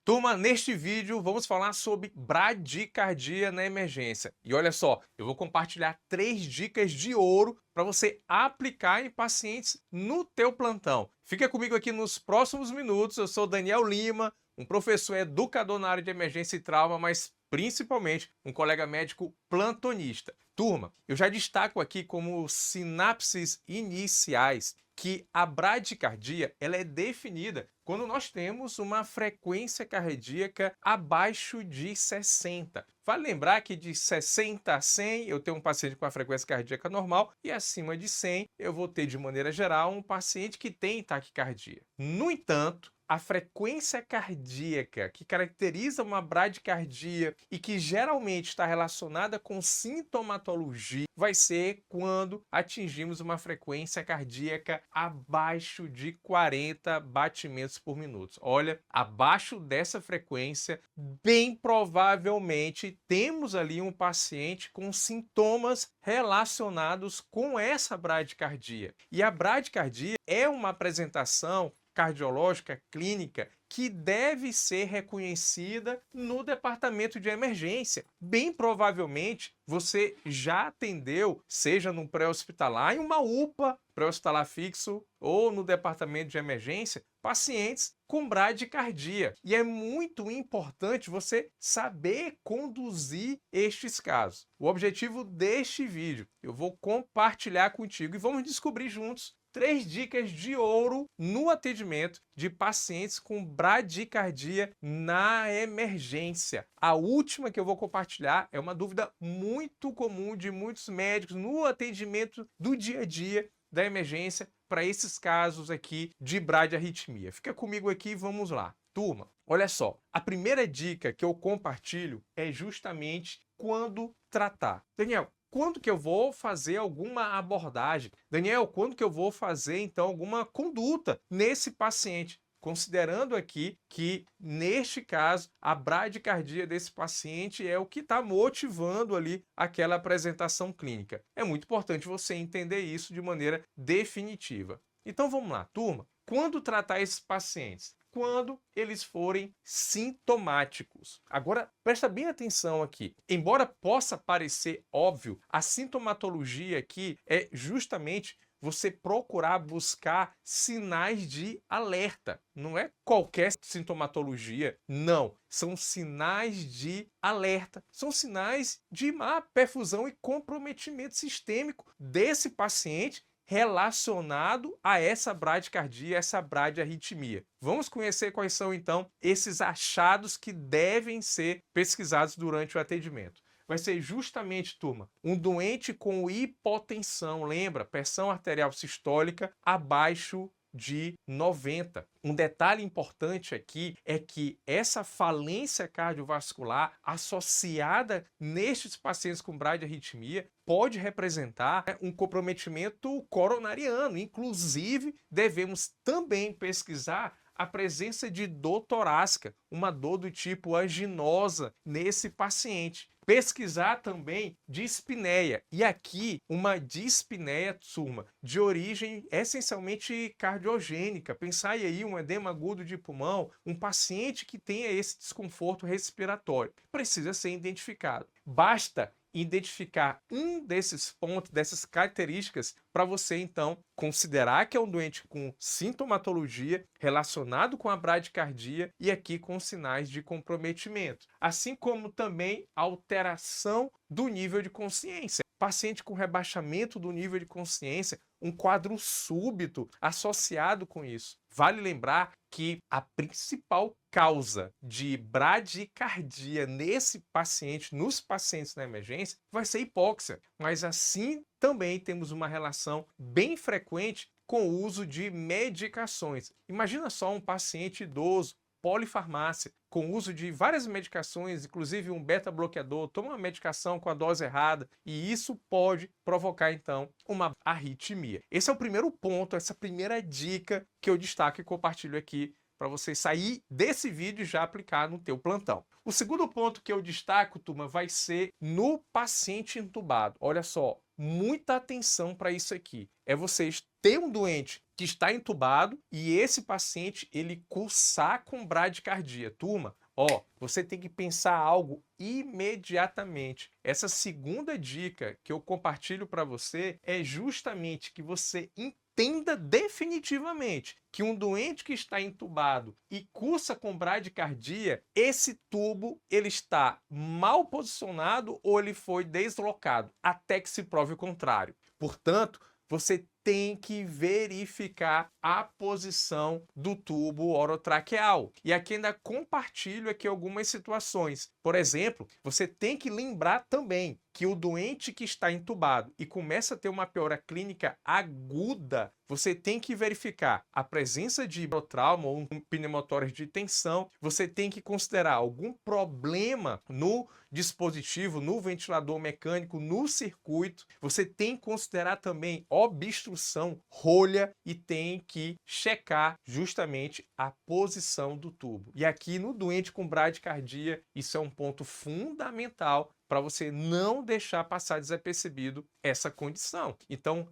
Turma, neste vídeo vamos falar sobre bradicardia na emergência. E olha só, eu vou compartilhar 3 dicas de ouro para você aplicar em pacientes no teu plantão. Fica comigo aqui nos próximos minutos. Eu sou Daniel Lima, um professor educador na área de emergência e trauma, mas principalmente um colega médico plantonista. Turma, eu já destaco aqui como sinapses iniciais que a bradicardia ela é definida quando nós temos uma frequência cardíaca abaixo de 60. Vale lembrar que de 60 a 100 eu tenho um paciente com a frequência cardíaca normal e acima de 100 eu vou ter, de maneira geral, um paciente que tem taquicardia. No entanto, a frequência cardíaca que caracteriza uma bradicardia e que geralmente está relacionada com sintomatologia vai ser quando atingimos uma frequência cardíaca abaixo de 40 batimentos por minuto. Olha, abaixo dessa frequência, bem provavelmente temos ali um paciente com sintomas relacionados com essa bradicardia. E a bradicardia é uma apresentação cardiológica clínica que deve ser reconhecida no departamento de emergência. Bem provavelmente você já atendeu, seja no pré-hospitalar, em uma UPA pré-hospitalar fixo ou no departamento de emergência, pacientes com bradicardia. E é muito importante você saber conduzir estes casos. O objetivo deste vídeo, eu vou compartilhar contigo e vamos descobrir juntos 3 dicas de ouro no atendimento de pacientes com bradicardia na emergência. A última que eu vou compartilhar é uma dúvida muito comum de muitos médicos no atendimento do dia a dia da emergência para esses casos aqui de bradiarritmia. Fica comigo aqui e vamos lá. Turma, olha só, a primeira dica que eu compartilho é justamente quando tratar. Daniel, quando que eu vou fazer alguma abordagem? Daniel, quando que eu vou fazer, então, alguma conduta nesse paciente? Considerando aqui que, neste caso, a bradicardia desse paciente é o que está motivando ali aquela apresentação clínica. É muito importante você entender isso de maneira definitiva. Então, vamos lá, turma. Quando tratar esses pacientes? Quando eles forem sintomáticos. Agora, presta bem atenção aqui. Embora possa parecer óbvio, a sintomatologia aqui é justamente você procurar buscar sinais de alerta. Não é qualquer sintomatologia, não. São sinais de alerta. São sinais de má perfusão e comprometimento sistêmico desse paciente relacionado a essa bradicardia, essa bradiarritmia. Vamos conhecer quais são, então, esses achados que devem ser pesquisados durante o atendimento. Vai ser justamente, turma, um doente com hipotensão, lembra? Pressão arterial sistólica abaixo de 90. Um detalhe importante aqui é que essa falência cardiovascular associada nestes pacientes com bradiarritmia pode representar um comprometimento coronariano. Inclusive, devemos também pesquisar a presença de dor torácica, uma dor do tipo anginosa nesse paciente. Pesquisar também dispneia. E aqui, uma dispneia, turma, de origem essencialmente cardiogênica. Pensai aí um edema agudo de pulmão, um paciente que tenha esse desconforto respiratório. Precisa ser identificado. Basta identificar um desses pontos, dessas características, para você, então, considerar que é um doente com sintomatologia relacionado com a bradicardia e aqui com sinais de comprometimento. Assim como também alteração do nível de consciência. Paciente com rebaixamento do nível de consciência, um quadro súbito associado com isso. Vale lembrar que a principal causa de bradicardia nesse paciente, nos pacientes na emergência, vai ser hipóxia. Mas assim também temos uma relação bem frequente com o uso de medicações. Imagina só um paciente idoso, polifarmácia, com uso de várias medicações, inclusive um beta-bloqueador, toma uma medicação com a dose errada e isso pode provocar, então, uma arritmia. Esse é o primeiro ponto, essa primeira dica que eu destaco e compartilho aqui para você sair desse vídeo e já aplicar no teu plantão. O segundo ponto que eu destaco, turma, vai ser no paciente intubado. Olha só, muita atenção para isso aqui. É vocês ter um doente que está entubado e esse paciente ele cursar com bradicardia. Turma, ó, você tem que pensar algo imediatamente. Essa segunda dica que eu compartilho para você é justamente que você entenda definitivamente que um doente que está entubado e cursa com bradicardia, esse tubo ele está mal posicionado ou ele foi deslocado, até que se prove o contrário. Portanto, você tem que verificar a posição do tubo orotraqueal. E aqui ainda compartilho aqui algumas situações. Por exemplo, você tem que lembrar também que o doente que está entubado e começa a ter uma piora clínica aguda, você tem que verificar a presença de hidrotrauma ou um pneumotórax de tensão, você tem que considerar algum problema no dispositivo, no ventilador mecânico, no circuito, você tem que considerar também obstrução, rolha e tem que checar justamente a posição do tubo. E aqui no doente com bradicardia, isso é um ponto fundamental para você não deixar passar desapercebido essa condição. Então,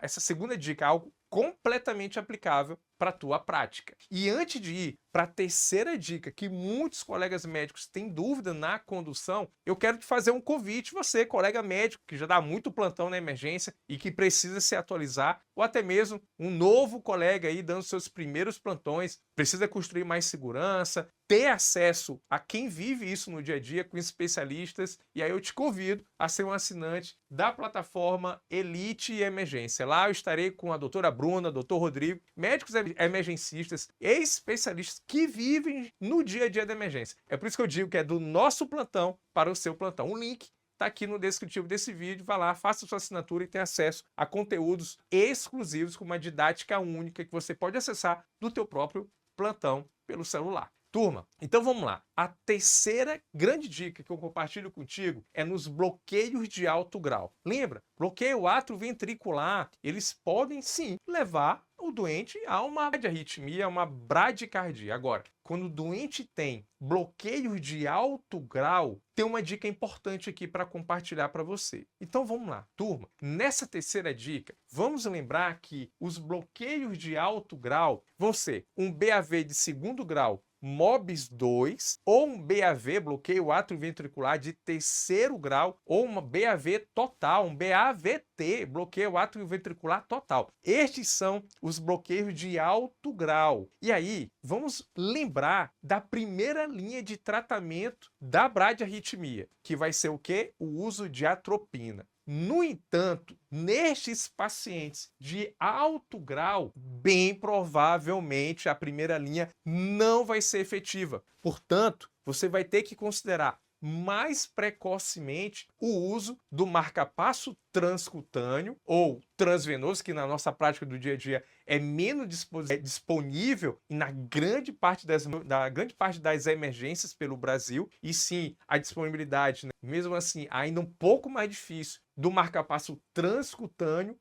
essa segunda dica, algo completamente aplicável para a tua prática. E antes de ir para a terceira dica, que muitos colegas médicos têm dúvida na condução, eu quero te fazer um convite, você, colega médico, que já dá muito plantão na emergência e que precisa se atualizar, ou até mesmo um novo colega aí dando seus primeiros plantões, precisa construir mais segurança, ter acesso a quem vive isso no dia a dia com especialistas, e aí eu te convido a ser um assinante da plataforma Elite e Emergência. Lá eu estarei com a doutora Bruna, doutor Rodrigo, médicos emergencistas e especialistas que vivem no dia a dia da emergência. É por isso que eu digo que é do nosso plantão para o seu plantão. O link está aqui no descritivo desse vídeo. Vá lá, faça sua assinatura e tenha acesso a conteúdos exclusivos com uma didática única que você pode acessar do teu próprio plantão pelo celular. Turma, então vamos lá. A terceira grande dica que eu compartilho contigo é nos bloqueios de alto grau. Lembra? Bloqueio atrioventricular, eles podem sim levar o doente a uma arritmia, a uma bradicardia. Agora, quando o doente tem bloqueios de alto grau, tem uma dica importante aqui para compartilhar para você. Então vamos lá, turma. Nessa terceira dica, vamos lembrar que os bloqueios de alto grau vão ser um BAV de segundo grau MOBIS 2 ou um BAV, bloqueio atrioventricular de terceiro grau, ou uma BAV total, um BAVT, bloqueio atrioventricular total. Estes são os bloqueios de alto grau. E aí, vamos lembrar da primeira linha de tratamento da bradiarritmia, que vai ser o quê? O uso de atropina. No entanto, nestes pacientes de alto grau, bem provavelmente a primeira linha não vai ser efetiva. Portanto, você vai ter que considerar mais precocemente o uso do marcapasso transcutâneo ou transvenoso, que na nossa prática do dia a dia é menos disponível na grande parte das emergências pelo Brasil, e sim, a disponibilidade, né, mesmo assim, ainda um pouco mais difícil do marcapasso transcutâneo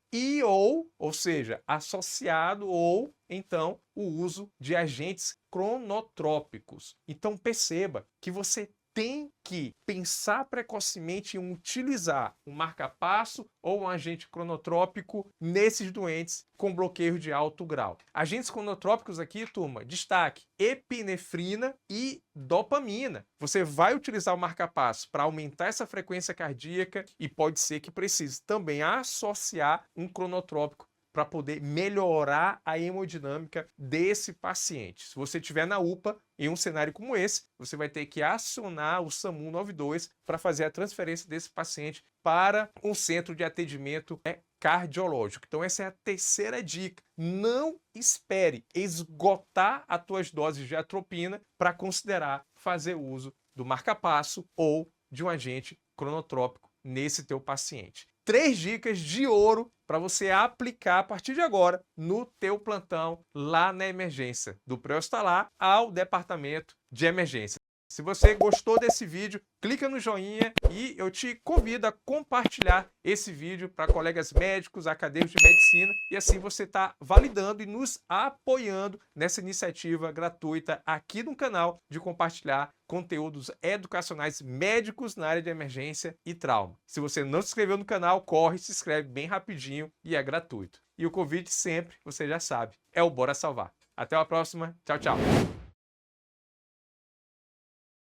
ou seja, associado ou então o uso de agentes cronotrópicos. Então perceba que você tem que pensar precocemente em utilizar um marcapasso ou um agente cronotrópico nesses doentes com bloqueio de alto grau. Agentes cronotrópicos aqui, turma, destaque: epinefrina e dopamina. Você vai utilizar o marcapasso para aumentar essa frequência cardíaca e pode ser que precise também associar um cronotrópico para poder melhorar a hemodinâmica desse paciente. Se você estiver na UPA, em um cenário como esse, você vai ter que acionar o SAMU 92 para fazer a transferência desse paciente para um centro de atendimento cardiológico. Então essa é a terceira dica. Não espere esgotar as tuas doses de atropina para considerar fazer uso do marcapasso ou de um agente cronotrópico nesse teu paciente. 3 dicas de ouro para você aplicar a partir de agora no teu plantão lá na emergência, do pré-hospitalar ao departamento de emergência. Se você gostou desse vídeo, clica no joinha e eu te convido a compartilhar esse vídeo para colegas médicos, acadêmicos de medicina, e assim você está validando e nos apoiando nessa iniciativa gratuita aqui no canal de compartilhar conteúdos educacionais médicos na área de emergência e trauma. Se você não se inscreveu no canal, corre, se inscreve bem rapidinho e é gratuito. E o convite sempre, você já sabe, é o Bora Salvar. Até a próxima. Tchau, tchau.